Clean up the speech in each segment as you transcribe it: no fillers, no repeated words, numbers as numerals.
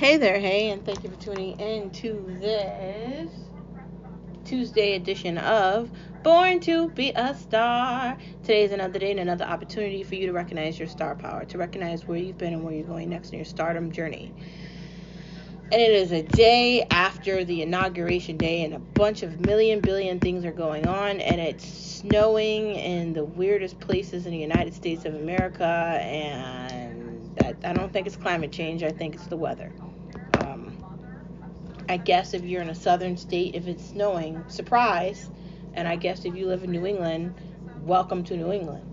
Hey there, hey, and thank you for tuning in to this Tuesday edition of Born to Be a Star. Today is another day and another opportunity for you to recognize your star power, to recognize where you've been and where you're going next in your stardom journey. And it is a day after the inauguration day, and a bunch of billion things are going on, and it's snowing in the weirdest places in the United States of America, and I don't think it's climate change, I think it's the weather. Um, I guess if you're in a southern state, if it's snowing, surprise. And I guess if you live in New England, welcome to New England.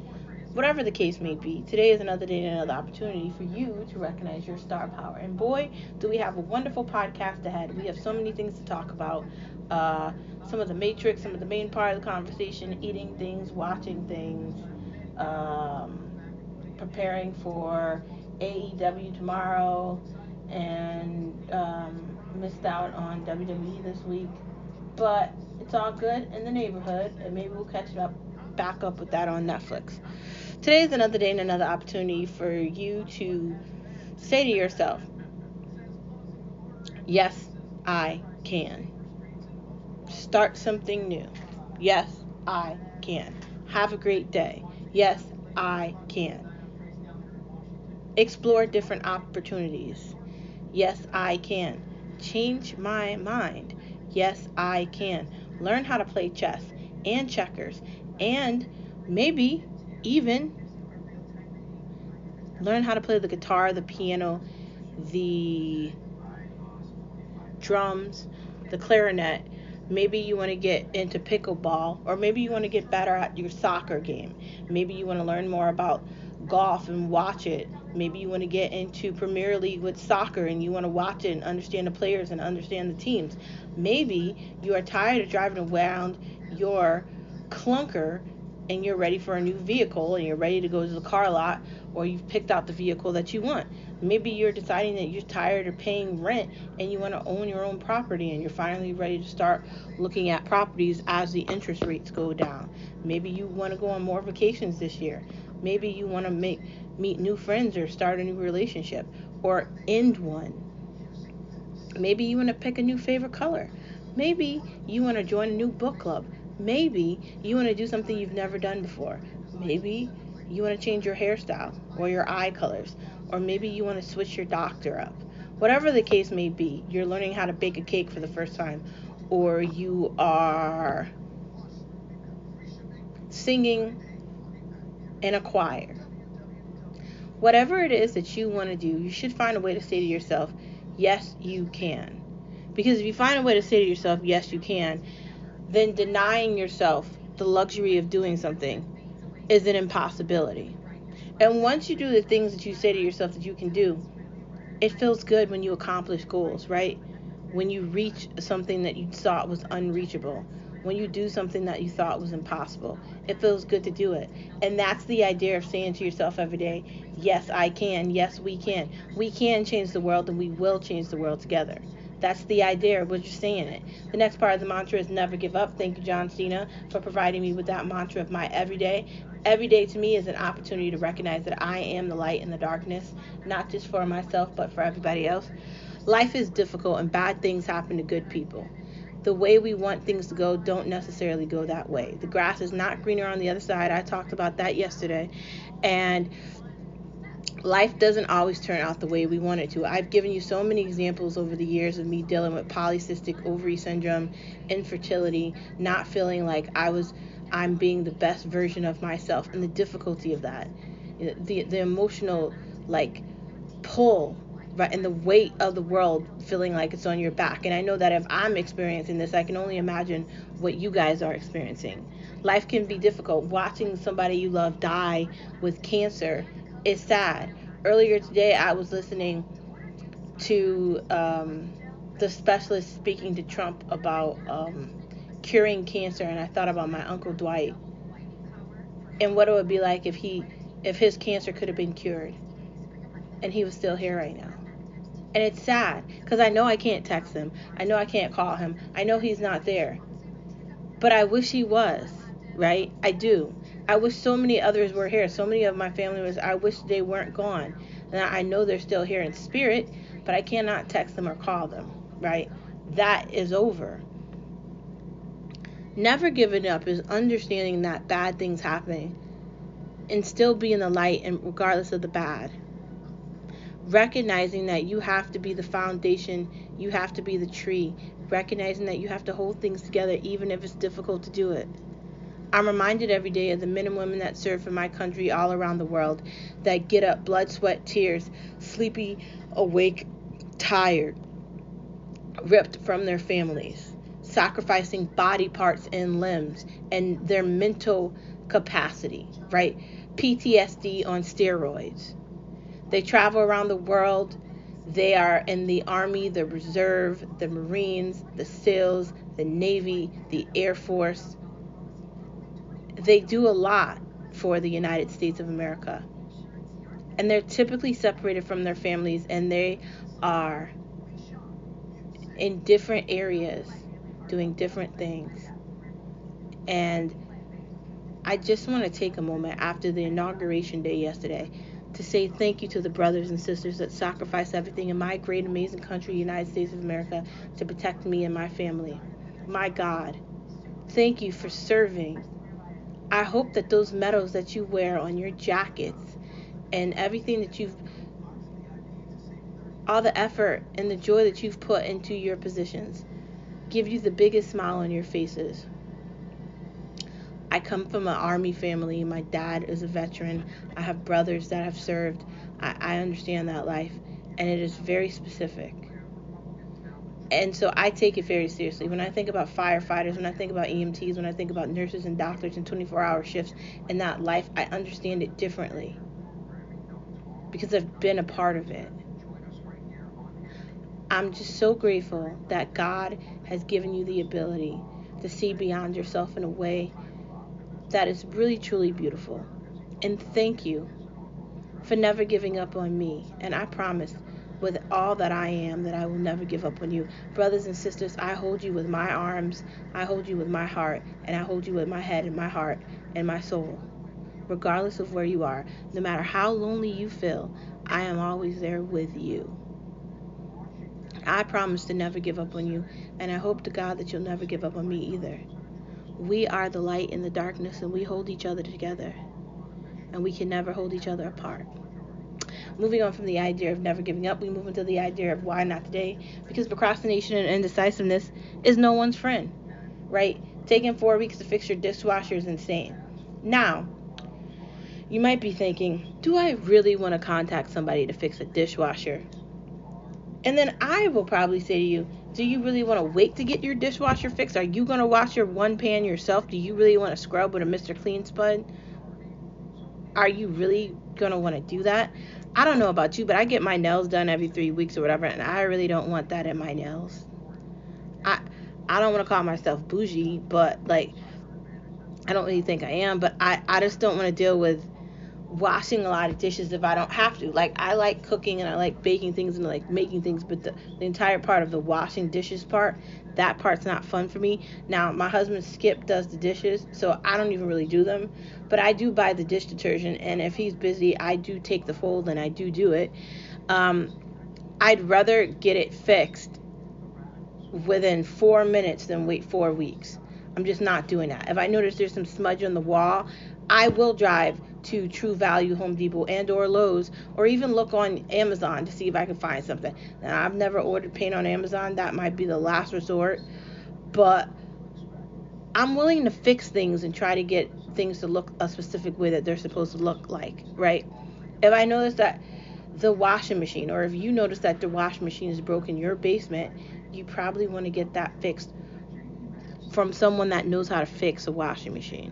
Whatever the case may be, today is another day and another opportunity for you to recognize your star power. And boy, do we have a wonderful podcast ahead. We have so many things to talk about. Uh, some of the matrix, some of the main part of the conversation, eating things, watching things, um, preparing for AEW tomorrow, and missed out on WWE this week. But it's all good in the neighborhood, and maybe we'll catch up back up with that on Netflix. Today is another day and another opportunity for you to say to yourself, yes, I can. Start something new. Yes, I can. Have a great day. Yes, I can. Explore different opportunities. Yes, I can. Change my mind. Yes, I can. Learn how to play chess and checkers, and maybe even learn how to play the guitar, the piano, the drums, the clarinet. Maybe you want to get into pickleball, or maybe you want to get better at your soccer game. Maybe you want to learn more about golf and watch it. Maybe you want to get into Premier League with soccer and you want to watch it and understand the players and understand the teams. Maybe you are tired of driving around your clunker and you're ready for a new vehicle and you're ready to go to the car lot, or you've picked out the vehicle that you want. Maybe you're deciding that you're tired of paying rent and you want to own your own property, and you're finally ready to start looking at properties as the interest rates go down. Maybe you want to go on more vacations this year. Maybe you want to meet new friends or start a new relationship or end one. Maybe you want to pick a new favorite color. Maybe you want to join a new book club. Maybe you want to do something you've never done before. Maybe you want to change your hairstyle or your eye colors. Or maybe you want to switch your doctor up. Whatever the case may be, you're learning how to bake a cake for the first time, or you are singing in a choir. Whatever it is that you want to do, you should find a way to say to yourself, yes, you can. Because if you find a way to say to yourself, yes, you can, then denying yourself the luxury of doing something is an impossibility. And once you do the things that you say to yourself that you can do, it feels good when you accomplish goals, right? When you reach something that you thought was unreachable, when you do something that you thought was impossible, it feels good to do it. And that's the idea of saying to yourself every day, yes, I can, yes, we can. We can change the world, and we will change the world together. That's the idea of what you're saying it. The next part of the mantra is never give up. Thank you, John Cena, for providing me with that mantra of my everyday. Every day to me is an opportunity to recognize that I am the light in the darkness, not just for myself, but for everybody else. Life is difficult and bad things happen to good people. The way we want things to go don't necessarily go that way. The grass is not greener on the other side. I talked about that yesterday. And life doesn't always turn out the way we want it to. I've given you so many examples over the years of me dealing with polycystic ovary syndrome, infertility, not feeling like I'm being the best version of myself, and the difficulty of that. The emotional like pull, right, and the weight of the world feeling like it's on your back. And I know that if I'm experiencing this, I can only imagine what you guys are experiencing. Life can be difficult. Watching somebody you love die with cancer is sad. Earlier today, I was listening to the specialist speaking to Trump about curing cancer, and I thought about my Uncle Dwight and what it would be like if his cancer could have been cured and he was still here right now. And it's sad because I know I can't text him. I know I can't call him. I know he's not there. But I wish he was, right? I do. I wish so many others were here. So many of my family members, I wish they weren't gone. And I know they're still here in spirit, but I cannot text them or call them, right? That is over. Never giving up is understanding that bad things happen and still being the light, and regardless of the bad. Recognizing that you have to be the foundation, you have to be the tree. Recognizing that you have to hold things together even if it's difficult to do it. I'm reminded every day of the men and women that serve for my country all around the world, that get up, blood, sweat, tears, sleepy, awake, tired, ripped from their families, sacrificing body parts and limbs and their mental capacity, right? PTSD on steroids. They travel around the world. They are in the Army, the Reserve, the Marines, the SEALs, the Navy, the Air Force. They do a lot for the United States of America. And they're typically separated from their families, and they are in different areas doing different things. And I just want to take a moment after the inauguration day yesterday to say thank you to the brothers and sisters that sacrificed everything in my great, amazing country, United States of America, to protect me and my family. My God, thank you for serving. I hope that those medals that you wear on your jackets and everything that all the effort and the joy that you've put into your positions, give you the biggest smile on your faces. I come from an Army family. My dad is a veteran. I have brothers that have served. I understand that life, and it is very specific. And so I take it very seriously. When I think about firefighters, when I think about EMTs, when I think about nurses and doctors and 24-hour shifts in that life, I understand it differently because I've been a part of it. I'm just so grateful that God has given you the ability to see beyond yourself in a way that is really, truly beautiful. And thank you for never giving up on me. And I promise with all that I am that I will never give up on you. Brothers and sisters, I hold you with my arms, I hold you with my heart, and I hold you with my head and my heart and my soul. Regardless of where you are, no matter how lonely you feel, I am always there with you. I promise to never give up on you, and I hope to God that you'll never give up on me either. We are the light in the darkness, and we hold each other together, and we can never hold each other apart. Moving on from the idea of never giving up, we move into the idea of why not today, because procrastination and indecisiveness is no one's friend, right? Taking 4 weeks to fix your dishwasher is insane. Now, you might be thinking, do I really want to contact somebody to fix a dishwasher? And then I will probably say to you, do you really want to wait to get your dishwasher fixed? Are you going to wash your one pan yourself? Do you really want to scrub with a Mr. Clean Spud? Are you really going to want to do that? I don't know about you, but I get my nails done every 3 weeks or whatever, and I really don't want that in my nails. I don't want to call myself bougie, but like, I don't really think I am, but I just don't want to deal with washing a lot of dishes if I don't have to. Like, I like cooking and I like baking things and I like making things, but the entire part of the washing dishes part, that part's not fun for me. Now, my husband Skip does the dishes, so I don't even really do them, but I do buy the dish detergent, and if he's busy, I do take the fold and I do it. I'd rather get it fixed within 4 minutes than wait 4 weeks. I'm just not doing that. If I notice there's some smudge on the wall, I will drive to True Value, Home Depot, and or Lowe's, or even look on Amazon to see if I can find something. Now, I've never ordered paint on Amazon. That might be the last resort. But I'm willing to fix things and try to get things to look a specific way that they're supposed to look like, right? If I notice that the washing machine, or if you notice that the washing machine is broken in your basement, you probably want to get that fixed from someone that knows how to fix a washing machine.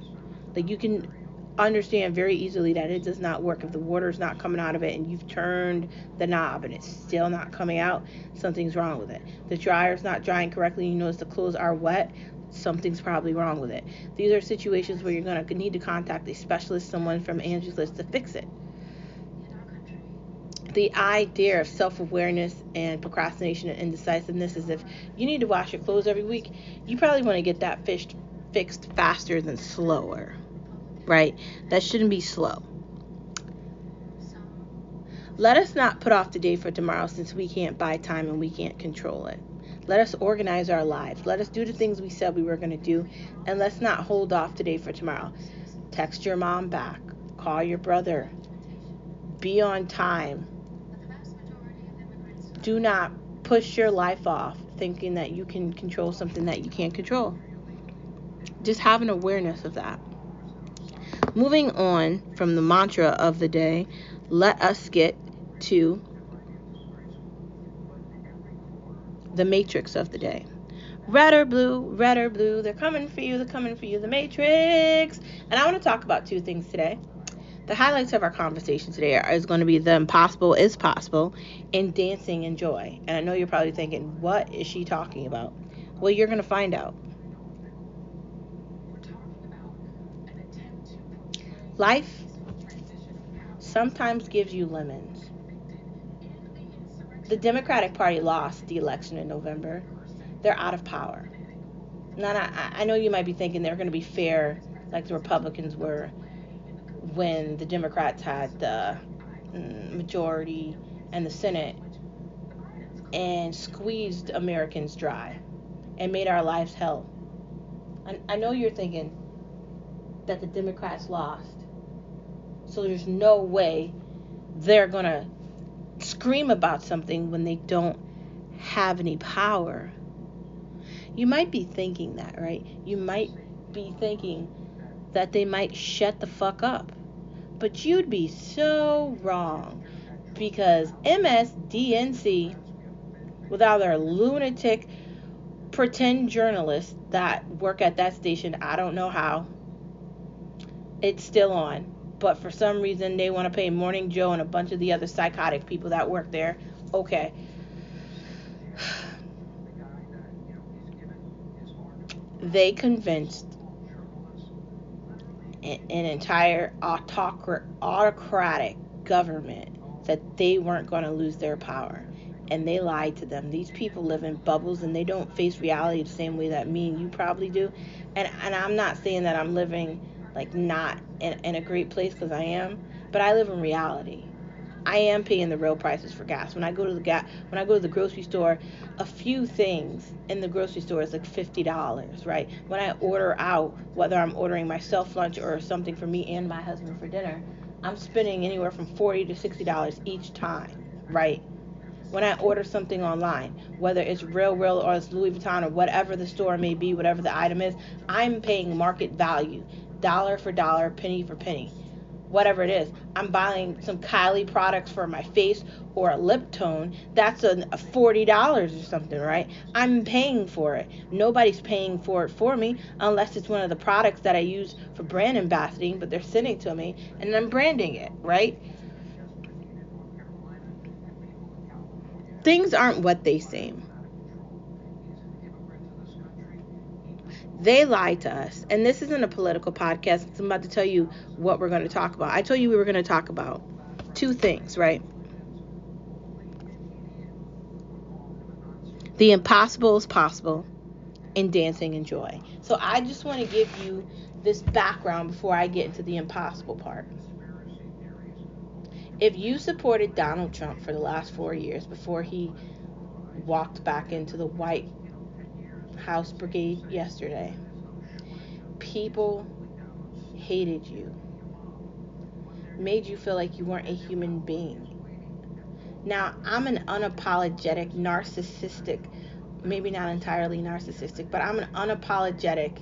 Like, you can understand very easily that it does not work if the water is not coming out of it and you've turned the knob and it's still not coming out. Something's wrong with it. The dryer's not drying correctly. You notice the clothes are wet. Something's probably wrong with it. These are situations where you're going to need to contact a specialist, someone from Angie's List, to fix it. The idea of self-awareness and procrastination and indecisiveness is if you need to wash your clothes every week, you probably want to get that fixed faster than slower, right? That shouldn't be slow. Let us not put off the day for tomorrow, since we can't buy time and we can't control it. Let us organize our lives. Let us do the things we said we were going to do, and let's not hold off today for tomorrow. Text your mom back. Call your brother. Be on time. Do not push your life off thinking that you can control something that you can't control. Just have an awareness of that. Moving on from the mantra of the day, let us get to the matrix of the day. Red or blue, they're coming for you, the matrix. And I want to talk about two things today. The highlights of our conversation today is going to be the impossible is possible and dancing in joy. And I know you're probably thinking, what is she talking about? Well, you're going to find out. Life sometimes gives you lemons. The Democratic Party lost the election in November. They're out of power. Now, I know you might be thinking they're going to be fair like the Republicans were when the Democrats had the majority and the Senate and squeezed Americans dry and made our lives hell. I know you're thinking that the Democrats lost, so there's no way they're going to scream about something when they don't have any power. You might be thinking that, right? You might be thinking that they might shut the fuck up. But you'd be so wrong, because MSDNC, with all their lunatic pretend journalists that work at that station, I don't know how, it's still on. But for some reason, they want to pay Morning Joe and a bunch of the other psychotic people that work there. Okay. They convinced an entire autocratic government that they weren't going to lose their power. And they lied to them. These people live in bubbles and they don't face reality the same way that me and you probably do. And I'm not saying that I'm living like not in a great place, because I am, but I live in reality. I am paying the real prices for gas. When I go to the grocery store, a few things in the grocery store is like $50, right? When I order out, whether I'm ordering myself lunch or something for me and my husband for dinner, I'm spending anywhere from $40 to $60 each time, right? When I order something online, whether it's Real or it's Louis Vuitton or whatever the store may be, whatever the item is, I'm paying market value, dollar for dollar, penny for penny. Whatever it is, I'm buying some Kylie products for my face or a lip tone, that's a $40 or something, right? I'm paying for it. Nobody's paying for it for me unless it's one of the products that I use for brand ambassading, but they're sending to me and I'm branding it, right? Things aren't what they seem. They lied to us. And this isn't a political podcast. I'm about to tell you what we're going to talk about. I told you we were going to talk about two things, right? The impossible is possible and dancing in joy. So I just want to give you this background before I get into the impossible part. If you supported Donald Trump for the last 4 years before he walked back into the White House Brigade yesterday, people hated you, made you feel like you weren't a human being. Now, I'm an unapologetic, narcissistic, maybe not entirely narcissistic, but I'm an unapologetic,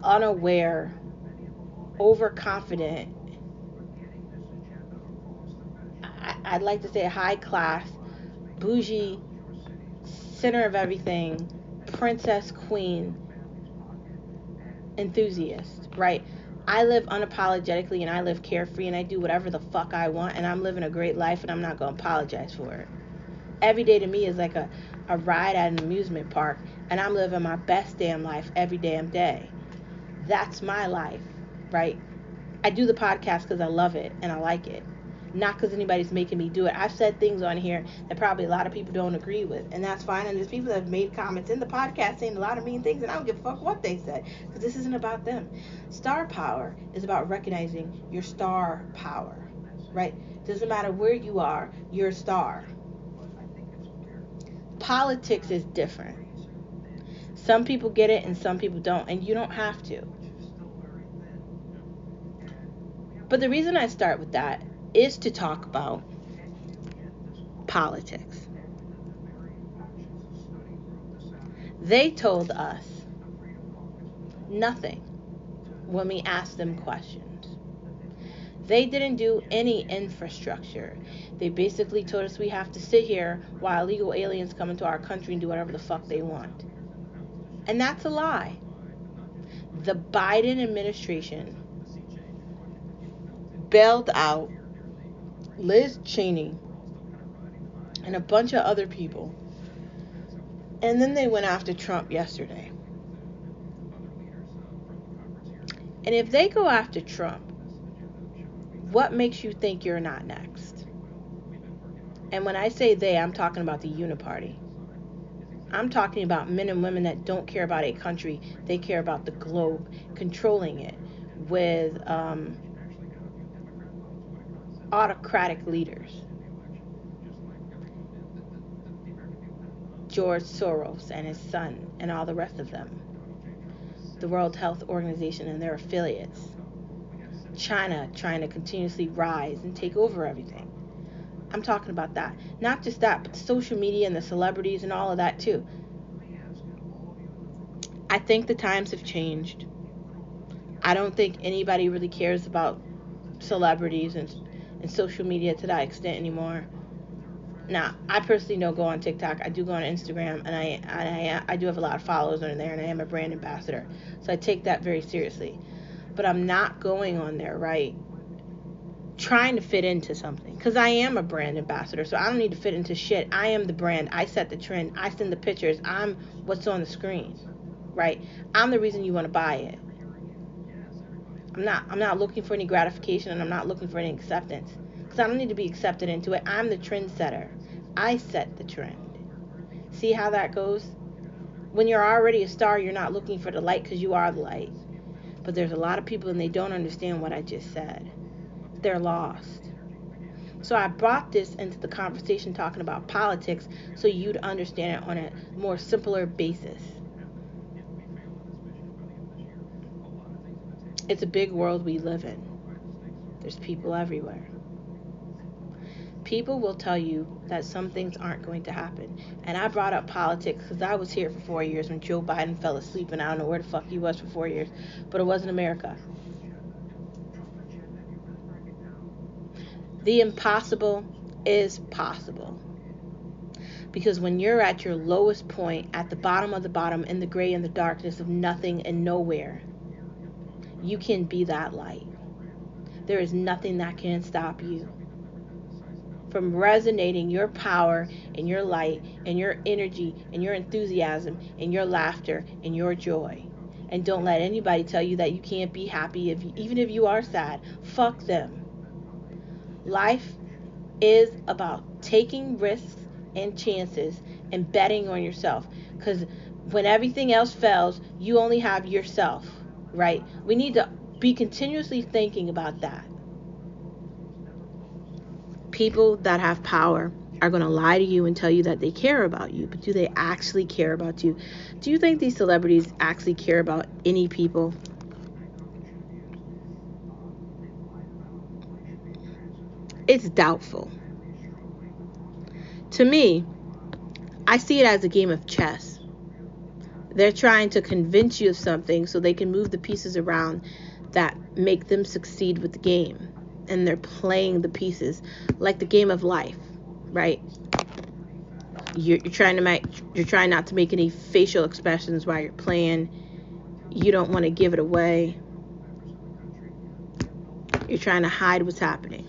unaware, overconfident, I'd like to say high class, bougie, center of everything, princess queen enthusiast, right? I live unapologetically and I live carefree and I do whatever the fuck I want and I'm living a great life and I'm not going to apologize for it. Every day to me is like a ride at an amusement park and I'm living my best damn life every damn day. That's my life, right? I do the podcast because I love it and I like it. Not because anybody's making me do it. I've said things on here that probably a lot of people don't agree with, and that's fine. And there's people that have made comments in the podcast saying a lot of mean things, and I don't give a fuck what they said, because this isn't about them. Star power is about recognizing your star power, right? Doesn't matter where you are, you're a star. Politics is different. Some people get it and some people don't, and you don't have to. But the reason I start with that is to talk about politics. They told us nothing when we asked them questions. They didn't do any infrastructure. They basically told us we have to sit here while illegal aliens come into our country and do whatever the fuck they want. And that's a lie. The Biden administration bailed out Liz Cheney and a bunch of other people. And then they went after Trump yesterday. And if they go after Trump, what makes you think you're not next? And when I say they, I'm talking about the Uniparty. I'm talking about men and women that don't care about a country. They care about the globe, controlling it with autocratic leaders. George Soros and his son and all the rest of them. The World Health Organization and their affiliates. China trying to continuously rise and take over everything. I'm talking about that. Not just that, but the social media and the celebrities and all of that too. I think the times have changed. I don't think anybody really cares about celebrities and social media to that extent anymore. Now, I personally don't go on TikTok. I do go on Instagram, and I do have a lot of followers on there, and I am a brand ambassador. So I take that very seriously. But I'm not going on there, right, trying to fit into something. Because I am a brand ambassador, so I don't need to fit into shit. I am the brand. I set the trend. I send the pictures. I'm what's on the screen, right? I'm the reason you want to buy it. I'm not looking for any gratification, and I'm not looking for any acceptance. Because I don't need to be accepted into it. I'm the trendsetter. I set the trend. See how that goes? When you're already a star, you're not looking for the light because you are the light. But there's a lot of people and they don't understand what I just said. They're lost. So I brought this into the conversation talking about politics so you'd understand it on a more simpler basis. It's a big world we live in. There's people everywhere. People will tell you that some things aren't going to happen. And I brought up politics because I was here for 4 years when Joe Biden fell asleep, and I don't know where the fuck he was for 4 years. But it wasn't America. The impossible is possible. Because when you're at your lowest point, at the bottom of the bottom, in the gray and the darkness of nothing and nowhere, you can be that light. There is nothing that can stop you from resonating your power and your light and your energy and your enthusiasm and your laughter and your joy. And don't let anybody tell you that you can't be happy even if you are sad. Fuck them. Life is about taking risks and chances and betting on yourself. Because when everything else fails, you only have yourself, right? We need to be continuously thinking about that. People that have power are going to lie to you and tell you that they care about you, but do they actually care about you? Do you think these celebrities actually care about any people? It's doubtful. To me, I see it as a game of chess. They're trying to convince you of something so they can move the pieces around that make them succeed with the game. And they're playing the pieces like the game of life, right? You're trying not to make any facial expressions while you're playing. You don't want to give it away. You're trying to hide what's happening.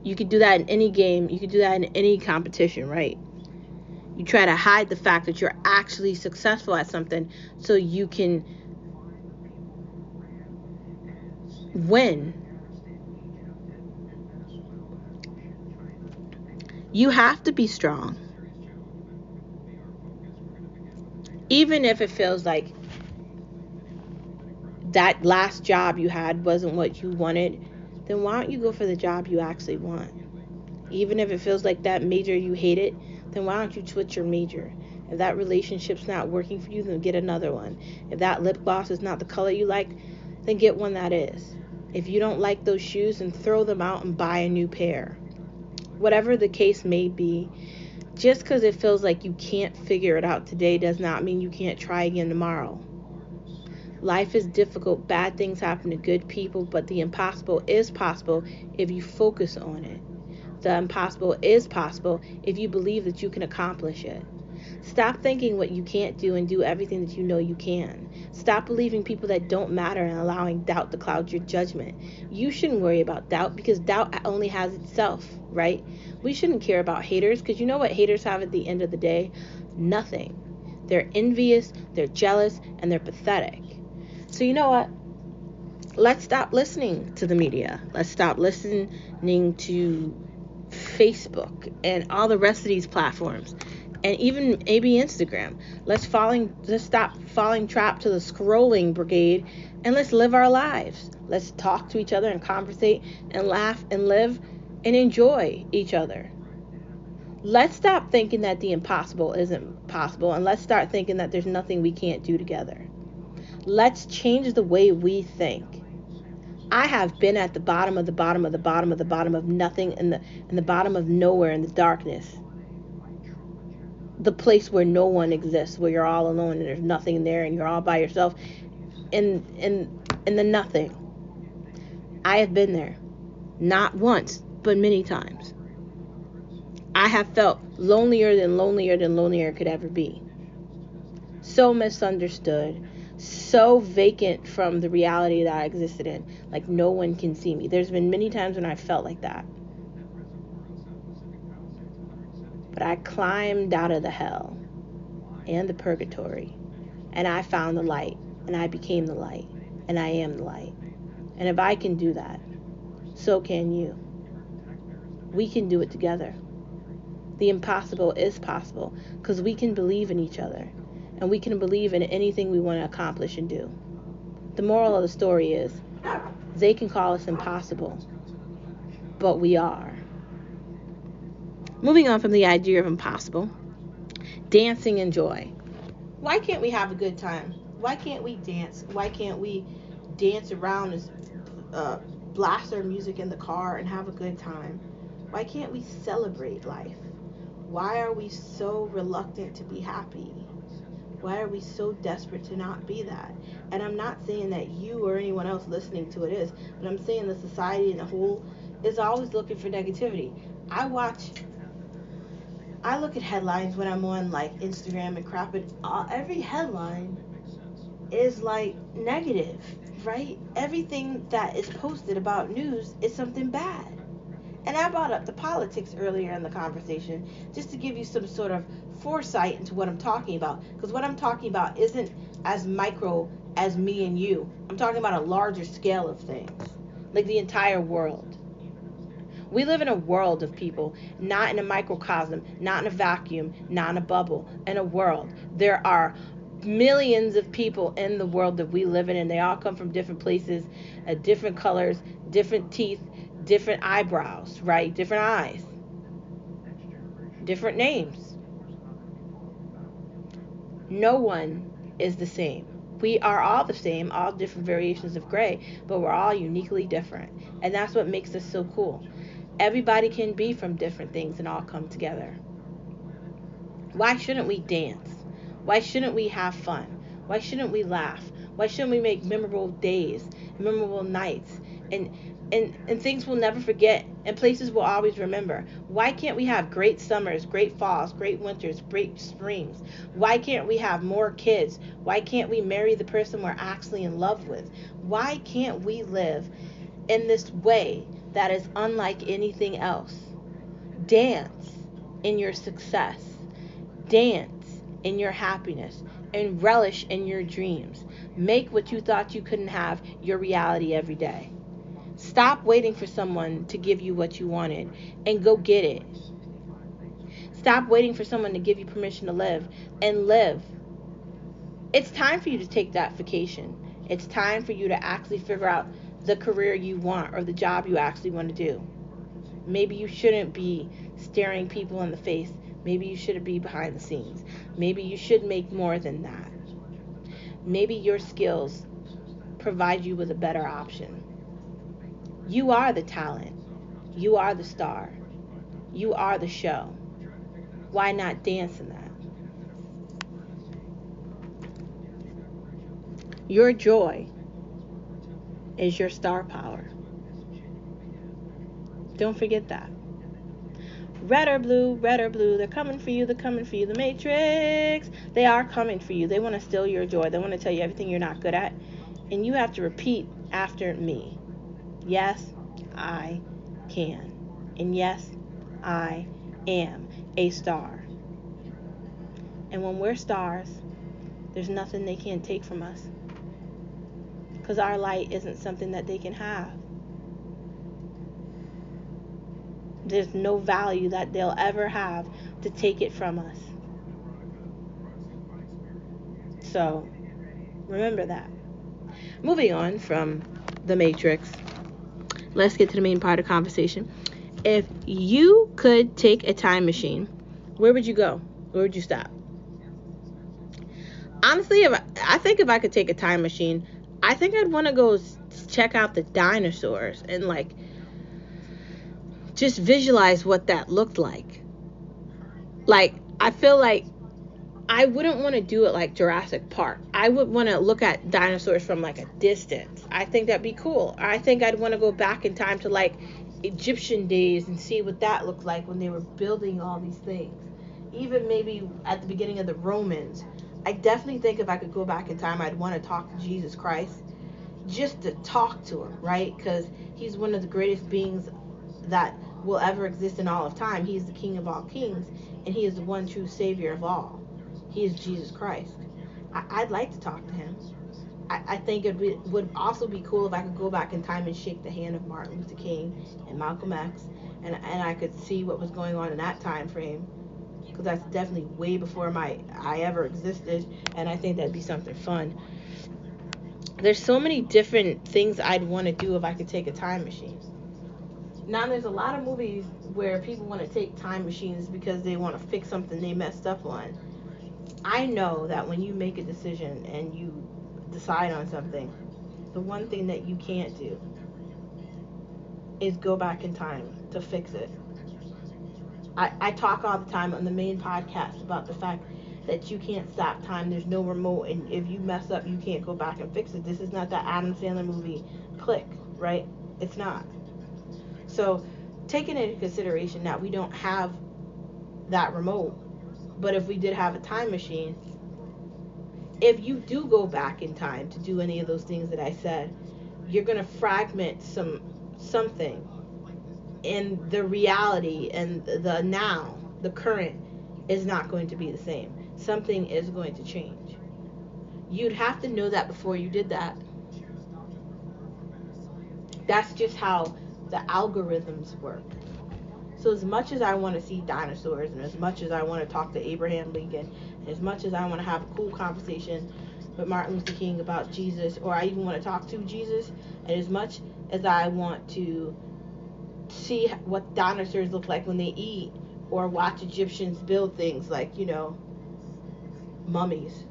You could do that in any game. You could do that in any competition, right? You try to hide the fact that you're actually successful at something so you can win. You have to be strong. Even if it feels like that last job you had wasn't what you wanted, then why don't you go for the job you actually want? Even if it feels like that major you hate it, then why don't you switch your major? If that relationship's not working for you, then get another one. If that lip gloss is not the color you like, then get one that is. If you don't like those shoes, then throw them out and buy a new pair. Whatever the case may be, just because it feels like you can't figure it out today does not mean you can't try again tomorrow. Life is difficult. Bad things happen to good people, but the impossible is possible if you focus on it. The impossible is possible if you believe that you can accomplish it. Stop thinking what you can't do and do everything that you know you can. Stop believing people that don't matter and allowing doubt to cloud your judgment. You shouldn't worry about doubt because doubt only has itself, right? We shouldn't care about haters because you know what haters have at the end of the day? Nothing. They're envious, they're jealous, and they're pathetic. So you know what? Let's stop listening to the media. Let's stop listening to Facebook and all the rest of these platforms, and even maybe Instagram. Let's stop falling trapped to the scrolling brigade, and let's live our lives. Let's talk to each other and conversate and laugh and live and enjoy each other. Let's stop thinking that the impossible isn't possible, and let's start thinking that there's nothing we can't do together. Let's change the way we think. I have been at the bottom of the bottom of the bottom of the bottom of nothing, in the bottom of nowhere, in the darkness. The place where no one exists, where you're all alone and there's nothing there and you're all by yourself in the nothing. I have been there. Not once, but many times. I have felt lonelier than lonelier could ever be. So misunderstood. So vacant from the reality that I existed in. Like no one can see me. There's been many times when I felt like that. But I climbed out of the hell and the purgatory. And I found the light. And I became the light. And I am the light. And if I can do that, so can you. We can do it together. The impossible is possible because we can believe in each other. And we can believe in anything we want to accomplish and do. The moral of the story is, they can call us impossible, but we are. Moving on from the idea of impossible, dancing and joy. Why can't we have a good time? Why can't we dance? Why can't we dance around and blast our music in the car and have a good time? Why can't we celebrate life? Why are we so reluctant to be happy? Why are we so desperate to not be that? And I'm not saying that you or anyone else listening to it is, but I'm saying the society in a whole is always looking for negativity. I look at headlines when I'm on like Instagram and crap, and every headline is like negative, right? Everything that is posted about news is something bad. And I brought up the politics earlier in the conversation just to give you some sort of foresight into what I'm talking about. Because what I'm talking about isn't as micro as me and you. I'm talking about a larger scale of things, like the entire world. We live in a world of people, not in a microcosm, not in a vacuum, not in a bubble, in a world. There are millions of people in the world that we live in, and they all come from different places, different colors, different teeth, different eyebrows, right? Different eyes, different names. No one is the same. We are all the same, all different variations of gray, but we're all uniquely different. And that's what makes us so cool. Everybody can be from different things and all come together. Why shouldn't we dance? Why shouldn't we have fun? Why shouldn't we laugh? Why shouldn't we make memorable days, memorable nights, and things we'll never forget, and places we'll always remember? Why can't we have great summers, great falls, great winters, great springs? Why can't we have more kids? Why can't we marry the person we're actually in love with? Why can't we live in this way that is unlike anything else? Dance in your success. Dance in your happiness, and relish in your dreams. Make what you thought you couldn't have your reality every day. Stop waiting for someone to give you what you wanted and go get it. Stop waiting for someone to give you permission to live and live. It's time for you to take that vacation. It's time for you to actually figure out the career you want or the job you actually want to do. Maybe you shouldn't be staring people in the face. Maybe you shouldn't be behind the scenes. Maybe you should make more than that. Maybe your skills provide you with a better option. You are the talent. You are the star. You are the show. Why not dance in that? Your joy is your star power. Don't forget that. Red or blue, they're coming for you, they're coming for you. The Matrix, they are coming for you. They want to steal your joy. They want to tell you everything you're not good at. And you have to repeat after me. Yes, I can. And yes, I am a star. And when we're stars, there's nothing they can't take from us. Because our light isn't something that they can have. There's no value that they'll ever have to take it from us. So, remember that. Moving on from the Matrix, let's get to the main part of the conversation. If you could take a time machine, where would you go? Where would you stop? Honestly, I think if I could take a time machine, I think I'd want to go check out the dinosaurs and like just visualize what that looked like. Like, I feel like I wouldn't want to do it like Jurassic Park. I would want to look at dinosaurs from like a distance. I think that'd be cool. I think I'd want to go back in time to like Egyptian days and see what that looked like when they were building all these things. Even maybe at the beginning of the Romans. I definitely think if I could go back in time, I'd want to talk to Jesus Christ. Just to talk to him, right? Because he's one of the greatest beings that will ever exist in all of time. He is the King of all kings, and he is the one true Savior of all. He is Jesus Christ. I'd like to talk to him. I think it would also be cool if I could go back in time and shake the hand of Martin Luther King and Malcolm X, and I could see what was going on in that time frame, because that's definitely way before I ever existed, and I think that'd be something fun. There's so many different things I'd want to do if I could take a time machine. Now, there's a lot of movies where people want to take time machines because they want to fix something they messed up on. I know that when you make a decision and you decide on something, the one thing that you can't do is go back in time to fix it. I talk all the time on the main podcast about the fact that you can't stop time. There's no remote, and if you mess up, you can't go back and fix it. This is not that Adam Sandler movie, Click, right? It's not. So, taking into consideration that we don't have that remote, but if we did have a time machine, if you do go back in time to do any of those things that I said, you're going to fragment something, and the reality and the now, the current, is not going to be the same. Something is going to change. You'd have to know that before you did that. That's just how the algorithms work. So as much as I want to see dinosaurs, and as much as I want to talk to Abraham Lincoln, and as much as I want to have a cool conversation with Martin Luther King about Jesus, or I even want to talk to Jesus, and as much as I want to see what dinosaurs look like when they eat, or watch Egyptians build things like, mummies,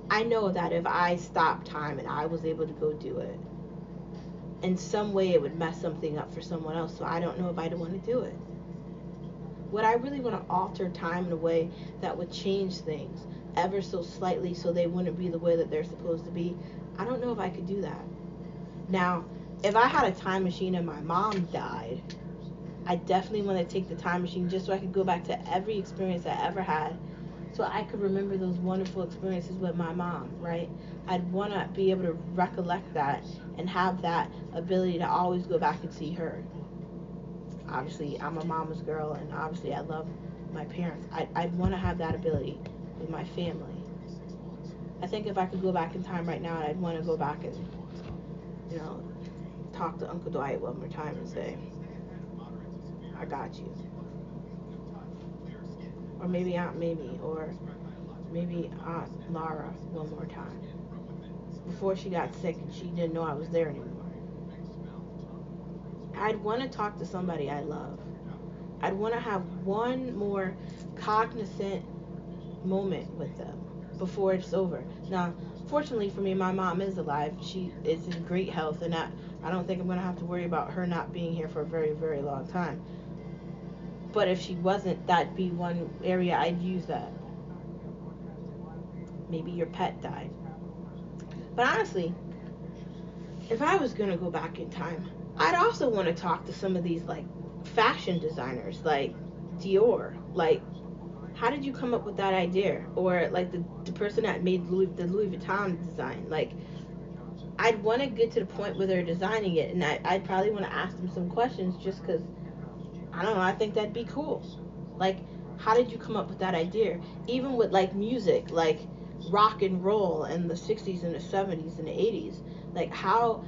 I know that if I stopped time and I was able to go do it, in some way it would mess something up for someone else, so I don't know if I'd want to do it. Would I really want to alter time in a way that would change things ever so slightly so they wouldn't be the way that they're supposed to be? I don't know if I could do that. Now, if I had a time machine and my mom died, I definitely want to take the time machine just so I could go back to every experience I ever had, so I could remember those wonderful experiences with my mom, right? I'd want to be able to recollect that and have that ability to always go back and see her. Obviously, I'm a mama's girl, and obviously I love my parents. I'd want to have that ability with my family. I think if I could go back in time right now, I'd want to go back and, talk to Uncle Dwight one more time and say, I got you. Or maybe Aunt Mimi, or maybe Aunt Laura one more time. before she got sick and she didn't know I was there anymore. I'd want to talk to somebody I love. I'd want to have one more cognizant moment with them before it's over. Now, fortunately for me, my mom is alive. She is in great health, and I don't think I'm going to have to worry about her not being here for a very, very long time. But if she wasn't, that'd be one area I'd use that. Maybe your pet died. But honestly, if I was going to go back in time, I'd also want to talk to some of these like fashion designers like Dior. Like, how did you come up with that idea? Or like the person that made the Louis Vuitton design. Like, I'd want to get to the point where they're designing it, and I'd probably want to ask them some questions just because, I don't know, I think that'd be cool. Like, how did you come up with that idea? Even with like music, like rock and roll in the 60s and the 70s and the 80s. Like, how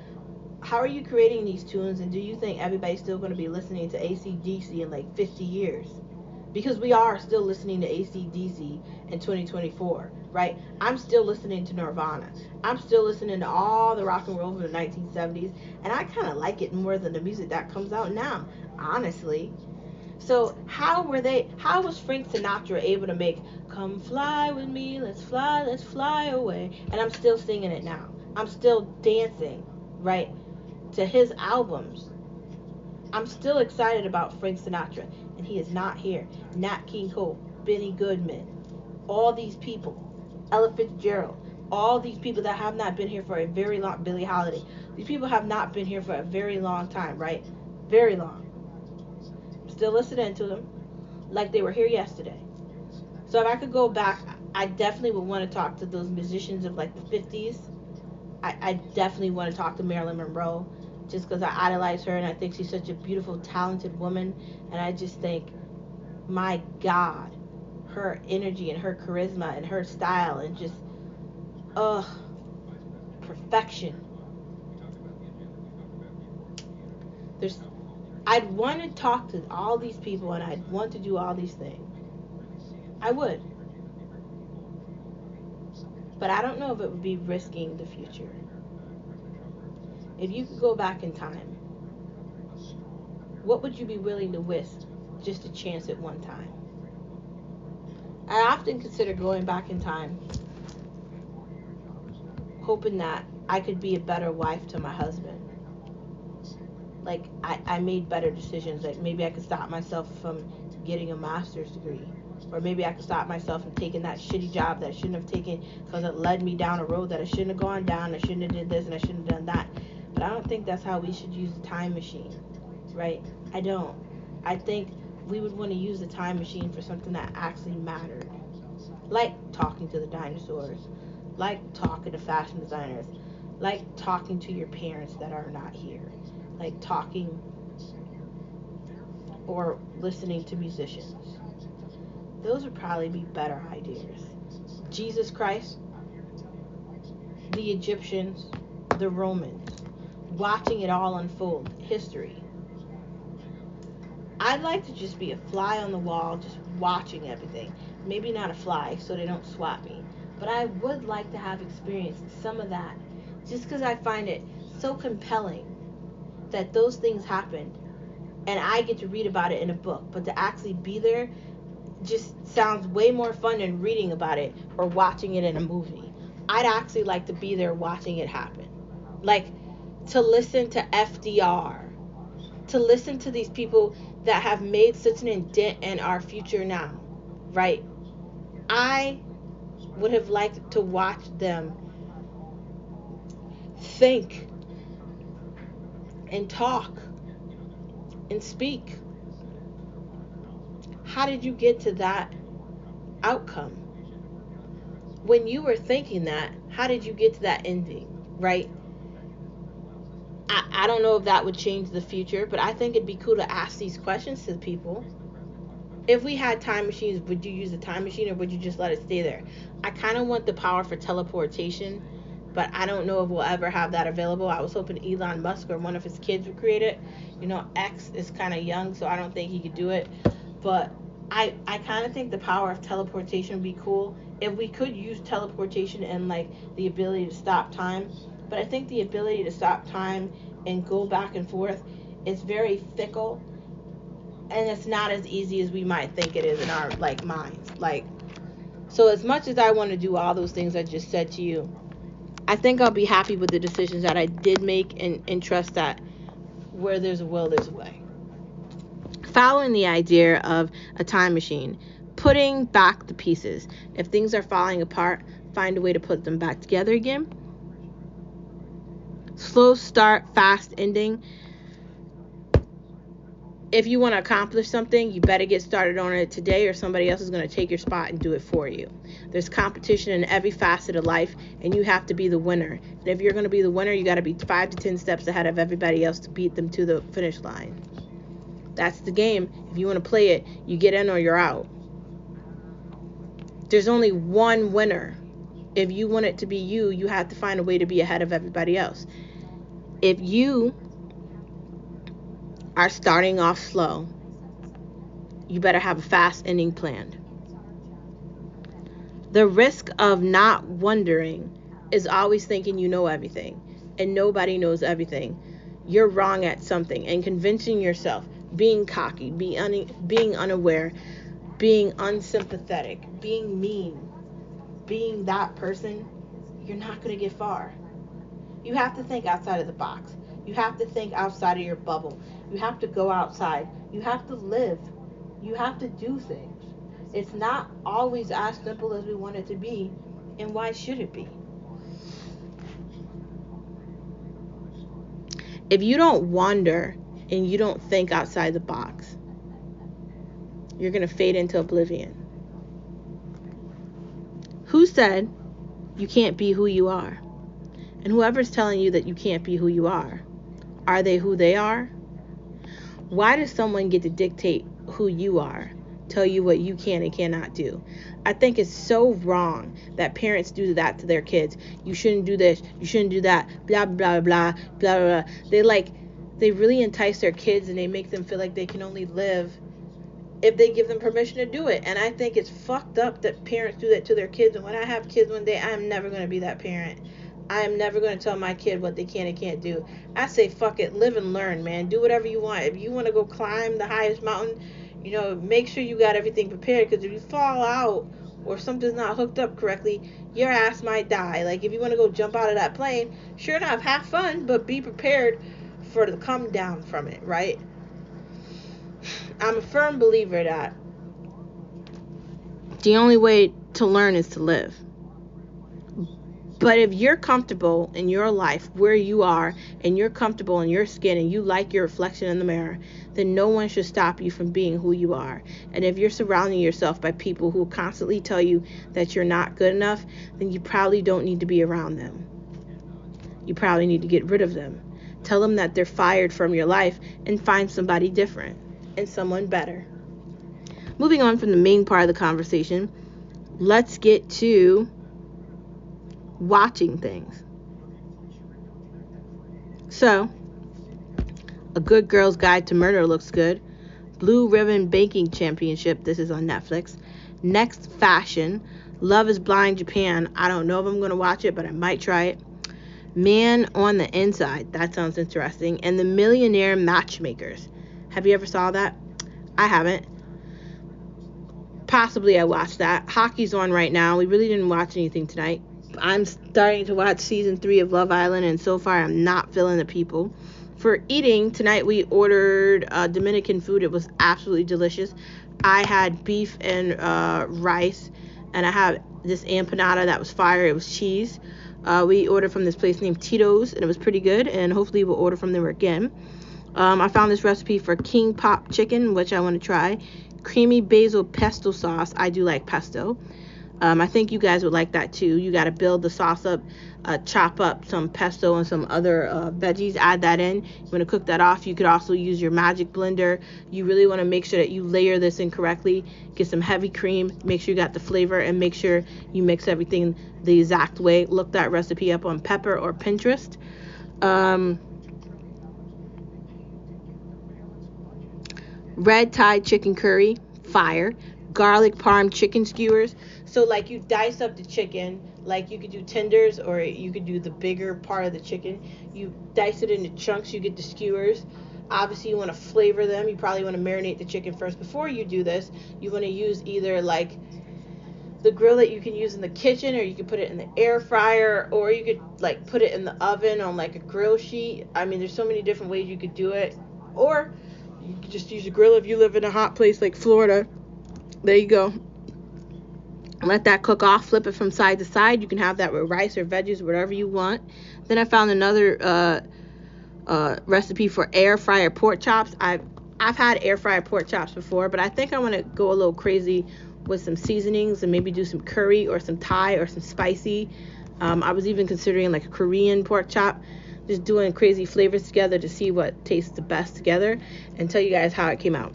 are you creating these tunes, and do you think everybody's still going to be listening to AC/DC in like 50 years? Because we are still listening to AC/DC in 2024, right? I'm still listening to Nirvana. I'm still listening to all the rock and roll from the 1970s, and I kind of like it more than the music that comes out now, honestly. So how was Frank Sinatra able to make "Come Fly With Me, let's fly away," and I'm still singing it now. I'm still dancing, right, to his albums. I'm still excited about Frank Sinatra, and he is not here. Nat King Cole, Benny Goodman, all these people, Ella Fitzgerald, all these people that have not been here for a very long, Billie Holiday. These people have not been here for a very long time, right? Very long. Still listening to them like they were here yesterday. So if I could go back, I definitely would want to talk to those musicians of like the 50s. I definitely want to talk to Marilyn Monroe, just because I idolize her and I think she's such a beautiful, talented woman. And I just think, my God, her energy and her charisma and her style and just, perfection. I'd want to talk to all these people and I'd want to do all these things. I would. But I don't know if it would be risking the future. If you could go back in time, what would you be willing to risk just a chance at one time? I often consider going back in time, hoping that I could be a better wife to my husband. Like, I made better decisions. Like, maybe I could stop myself from getting a master's degree. Or maybe I could stop myself from taking that shitty job that I shouldn't have taken because it led me down a road that I shouldn't have gone down. I shouldn't have did this and I shouldn't have done that. But I don't think that's how we should use the time machine, right? I don't. I think we would want to use the time machine for something that actually mattered. Like talking to the dinosaurs. Like talking to fashion designers. Like talking to your parents that are not here. Like talking or listening to musicians. Those would probably be better ideas. Jesus Christ, the Egyptians, the Romans, watching it all unfold, history. I'd like to just be a fly on the wall, just watching everything. Maybe not a fly, so they don't swat me. But I would like to have experienced some of that, just because I find it so compelling that those things happened. And I get to read about it in a book, but to actually be there just sounds way more fun than reading about it or watching it in a movie. I'd actually like to be there watching it happen. Like, to listen to FDR, to listen to these people that have made such an indent in our future now, right? I would have liked to watch them think and talk and speak. How did you get to that outcome? When you were thinking that, how did you get to that ending, right? I don't know if that would change the future, but I think it'd be cool to ask these questions to people. If we had time machines, would you use a time machine or would you just let it stay there? I kind of want the power for teleportation, but I don't know if we'll ever have that available. I was hoping Elon Musk or one of his kids would create it. You know, X is kind of young, so I don't think he could do it. But I kind of think the power of teleportation would be cool if we could use teleportation and like the ability to stop time. But I think the ability to stop time and go back and forth is very fickle, and it's not as easy as we might think it is in our like minds. Like, so as much as I want to do all those things I just said to you, I think I'll be happy with the decisions that I did make, and trust that where there's a will, there's a way. Following the idea of a time machine, putting back the pieces. If things are falling apart, find a way to put them back together again. Slow start, fast ending. If you want to accomplish something, you better get started on it today, or somebody else is going to take your spot and do it for you. There's competition in every facet of life, and you have to be the winner. And if you're going to be the winner, you got to be 5 to 10 steps ahead of everybody else to beat them to the finish line. That's the game. If you want to play it, you get in or you're out. There's only one winner. If you want it to be you, you have to find a way to be ahead of everybody else. If you are starting off slow, you better have a fast ending planned. The risk of not wondering is always thinking you know everything, and nobody knows everything. You're wrong at something, and convincing yourself, being cocky, being unaware, being unsympathetic, being mean, being that person, you're not going to get far. You have to think outside of the box. You have to think outside of your bubble. You have to go outside. You have to live. You have to do things. It's not always as simple as we want it to be, and why should it be? If you don't wander and you don't think outside the box, you're going to fade into oblivion. Who said you can't be who you are? And whoever's telling you that you can't be who you are they who they are? Why does someone get to dictate who you are, tell you what you can and cannot do? I think it's so wrong that parents do that to their kids. You shouldn't do this, you shouldn't do that, blah, blah, blah, blah, blah. They really entice their kids, and they make them feel like they can only live if they give them permission to do it. And I think it's fucked up that parents do that to their kids. And when I have kids one day, I'm never going to be that parent. I am never going to tell my kid what they can and can't do. I say, fuck it, live and learn, man. Do whatever you want. If you want to go climb the highest mountain, make sure you got everything prepared, because if you fall out or something's not hooked up correctly, your ass might die. Like, if you want to go jump out of that plane, sure enough, have fun, but be prepared for the come down from it, right? I'm a firm believer that the only way to learn is to live. But if you're comfortable in your life where you are, and you're comfortable in your skin, and you like your reflection in the mirror, then no one should stop you from being who you are. And if you're surrounding yourself by people who constantly tell you that you're not good enough, then you probably don't need to be around them. You probably need to get rid of them. Tell them that they're fired from your life, and find somebody different and someone better. Moving on from the main part of the conversation, let's get to watching things. So, A Good Girl's Guide to Murder looks good. Blue Ribbon Baking Championship, this is on Netflix. Next Fashion, Love is Blind Japan, I don't know if I'm going to watch it, but I might try it. Man on the Inside, that sounds interesting. And The Millionaire Matchmakers. Have you ever saw that? I haven't. Possibly I watched that. Hockey's on right now. We really didn't watch anything tonight. I'm starting to watch season 3 of Love Island, and so far I'm not feeling the people. For eating, tonight we ordered Dominican food. It was absolutely delicious. I had beef and rice, and I had this empanada that was fire. It was cheese. We ordered from this place named Tito's, and it was pretty good, and hopefully we'll order from them again. I found this recipe for King Pop chicken, which I want to try. Creamy basil pesto sauce. I do like pesto. I think you guys would like that too. You got to build the sauce up, chop up some pesto and some other veggies, add that in. You want to cook that off. You could also use your magic blender. You really want to make sure that you layer this in correctly. Get some heavy cream. Make sure you got the flavor, and make sure you mix everything the exact way. Look that recipe up on Pepper or Pinterest. Red Tide chicken curry, fire. Garlic parm chicken skewers. So like you dice up the chicken, like you could do tenders or you could do the bigger part of the chicken. You dice it into chunks, you get the skewers. Obviously you want to flavor them. You probably want to marinate the chicken first before you do this. You want to use either like the grill that you can use in the kitchen, or you could put it in the air fryer, or you could like put it in the oven on like a grill sheet. I mean, there's so many different ways you could do it. Or you could just use a grill if you live in a hot place like Florida. There you go. Let that cook off. Flip it from side to side. You can have that with rice or veggies, whatever you want. Then I found another recipe for air fryer pork chops. I've had air fryer pork chops before, but I think I want to go a little crazy with some seasonings and maybe do some curry or some Thai or some spicy. I was even considering like a Korean pork chop, just doing crazy flavors together to see what tastes the best together and tell you guys how it came out.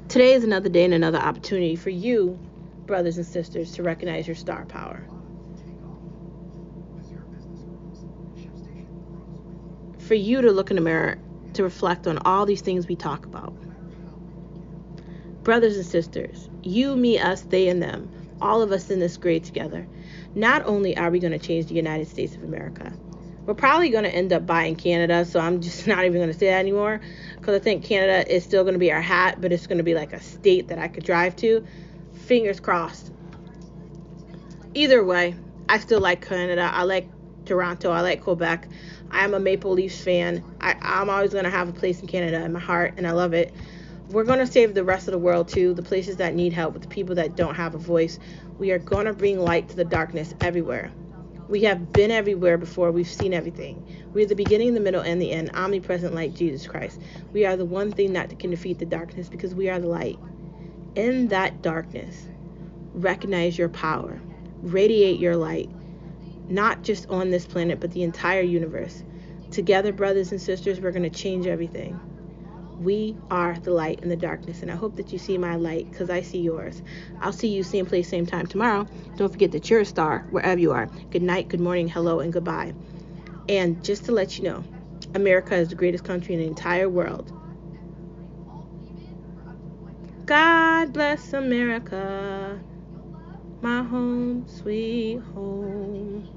Today is another day and another opportunity for you, brothers and sisters, to recognize your star power. For you to look in the mirror to reflect on all these things we talk about. Brothers and sisters, you, me, us, they, and them, all of us in this grade together. Not only are we going to change the United States of America, we're probably going to end up buying Canada, so I'm just not even going to say that anymore, because I think Canada is still going to be our hat, but it's going to be like a state that I could drive to. Fingers crossed. Either way, I still like Canada. I like Toronto. I like Quebec. I am a Maple Leafs fan. I'm always going to have a place in Canada in my heart, and I love it. We're going to save the rest of the world too, the places that need help, with the people that don't have a voice. We are going to bring light to the darkness everywhere. We have been everywhere before. We've seen everything. We are the beginning, the middle, and the end, omnipresent like Jesus Christ. We are the one thing that can defeat the darkness because we are the light. In that darkness, recognize your power. Radiate your light, not just on this planet, but the entire universe. Together, brothers and sisters, we're going to change everything. We are the light in the darkness, and I hope that you see my light because I see yours. I'll see you same place, same time tomorrow. Don't forget that you're a star wherever you are. Good night, good morning, hello, and goodbye. And just to let you know, America is the greatest country in the entire world. God bless America, my home, sweet home.